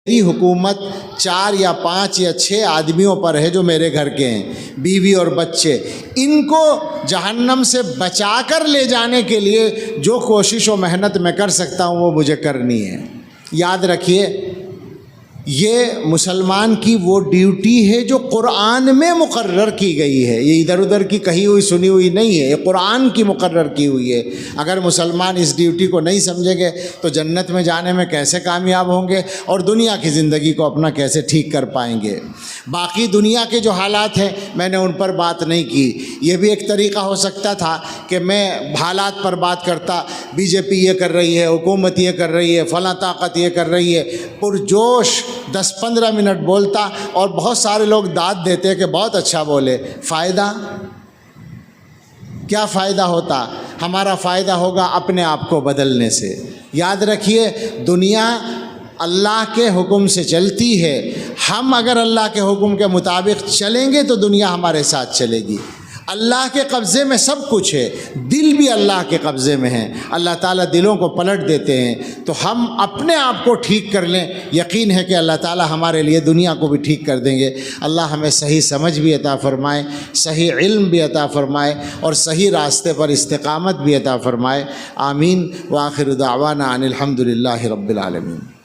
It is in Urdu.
میری حکومت 4 یا 5 یا 6 آدمیوں پر ہے جو میرے گھر کے ہیں، بیوی اور بچے، ان کو جہنم سے بچا کر لے جانے کے لیے جو کوشش و محنت میں کر سکتا ہوں وہ مجھے کرنی ہے۔ یاد رکھیے، یہ مسلمان کی وہ ڈیوٹی ہے جو قرآن میں مقرر کی گئی ہے، یہ ادھر ادھر کی کہی ہوئی سنی ہوئی نہیں ہے، یہ قرآن کی مقرر کی ہوئی ہے۔ اگر مسلمان اس ڈیوٹی کو نہیں سمجھیں گے تو جنت میں جانے میں کیسے کامیاب ہوں گے اور دنیا کی زندگی کو اپنا کیسے ٹھیک کر پائیں گے۔ باقی دنیا کے جو حالات ہیں میں نے ان پر بات نہیں کی۔ یہ بھی ایک طریقہ ہو سکتا تھا کہ میں حالات پر بات کرتا، بی جے پی یہ کر رہی ہے، حکومت یہ کر رہی ہے، فلاں طاقت یہ کر رہی ہے، پرجوش 10-15 منٹ بولتا اور بہت سارے لوگ داد دیتے کہ بہت اچھا بولے۔ فائدہ کیا فائدہ ہوتا؟ ہمارا فائدہ ہوگا اپنے آپ کو بدلنے سے۔ یاد رکھیے، دنیا اللہ کے حکم سے چلتی ہے، ہم اگر اللہ کے حکم کے مطابق چلیں گے تو دنیا ہمارے ساتھ چلے گی۔ اللہ کے قبضے میں سب کچھ ہے، دل بھی اللہ کے قبضے میں ہے، اللہ تعالیٰ دلوں کو پلٹ دیتے ہیں۔ تو ہم اپنے آپ کو ٹھیک کر لیں، یقین ہے کہ اللہ تعالیٰ ہمارے لیے دنیا کو بھی ٹھیک کر دیں گے۔ اللہ ہمیں صحیح سمجھ بھی عطا فرمائے، صحیح علم بھی عطا فرمائے اور صحیح راستے پر استقامت بھی عطا فرمائے۔ آمین۔ وآخر دعوانا ان الحمد للہ رب العالمین۔